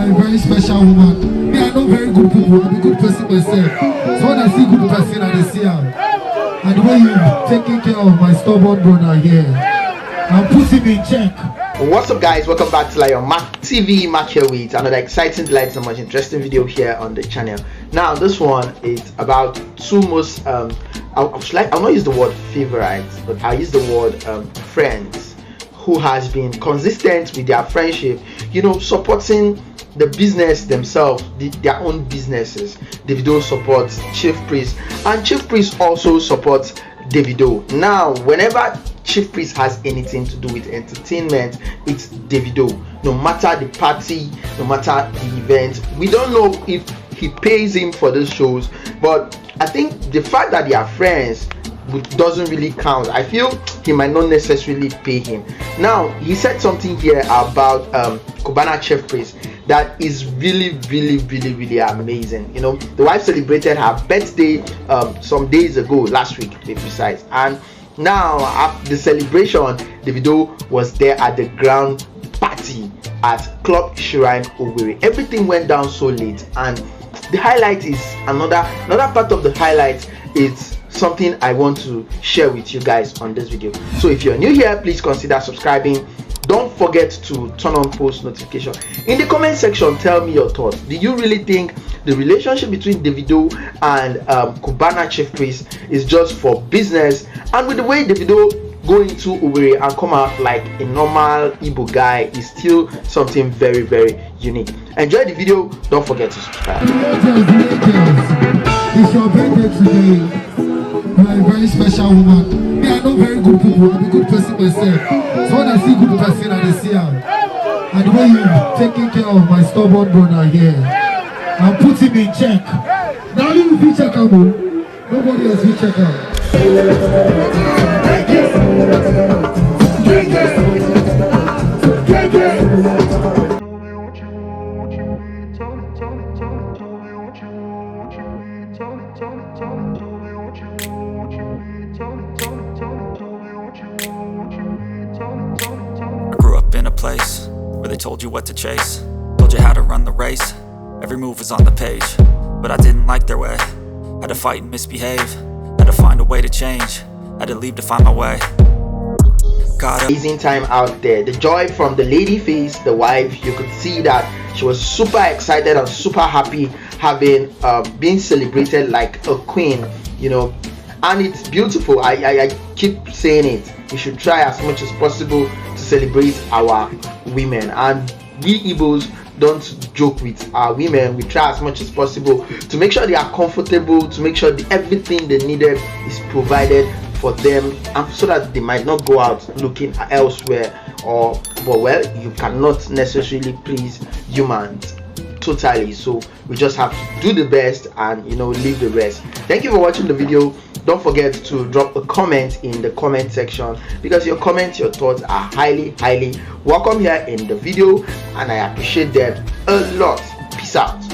a very special woman. Me, I know very good people. I'm a good person myself. So when I see good person, I see her. And the way you're taking care of my stubborn brother here, I'll put him in check. What's up, guys? Welcome back to Lyon Mack TV. Mack here with another exciting, delightful, much interesting video here on the channel. Now, this one is about two most I'll not use the word favorites, but I'll use the word friends who has been consistent with their friendship, you know, supporting the business themselves, their own businesses. Davido supports Chief Priest, and Chief Priest also supports Davido. Now, whenever Chief Priest has anything to do with entertainment, it's Davido. No matter the party, no matter the event, we don't know if he pays him for those shows, but I think the fact that they are friends doesn't really count. I feel he might not necessarily pay him. Now, he said something here about Cubana Chief Priest that is really amazing. You know, the wife celebrated her birthday some days ago, last week to be precise, and now after the celebration, Davido was there at the ground party at Club Shrine Owerri. Everything went down so late, and the highlight is another part of the highlight is something I want to share with you guys on this video. So if you're new here, please consider subscribing. Don't forget to turn on post notification. In the comment section, tell me your thoughts. Do you really think the relationship between Davido and Cubana Chief Priest is just for business? And with the way Davido go into Owerri and come out like a normal Igbo guy is still something very unique. Enjoy the video. Don't forget to subscribe. It's your birthday today. You're a very special woman. Me, I know very good people. I'm a good person myself. So when I see good person, I see her. And the way you're taking care of my stubborn brother here, I'll put him in check. Now you will check out. Nobody else will check out. I grew up in a place where they told you what to chase, told you how to run the race. Every move was on the page, but I didn't like their way. Had to fight and misbehave, had to find a way to change, had to leave to find my way. Amazing time out there. The joy from the lady face, the wife, you could see that she was super excited and super happy having being celebrated like a queen, you know, and it's beautiful. I keep saying it, we should try as much as possible to celebrate our women, and we Igbos don't joke with our women. We try as much as possible to make sure they are comfortable, to make sure everything they needed is provided for them, and so that they might not go out looking elsewhere, or but well, you cannot necessarily please humans totally, so we just have to do the best and, you know, leave the rest. Thank you for watching the video. Don't forget to drop a comment in the comment section, because your comments, your thoughts are highly welcome here in the video, and I appreciate them a lot. Peace out.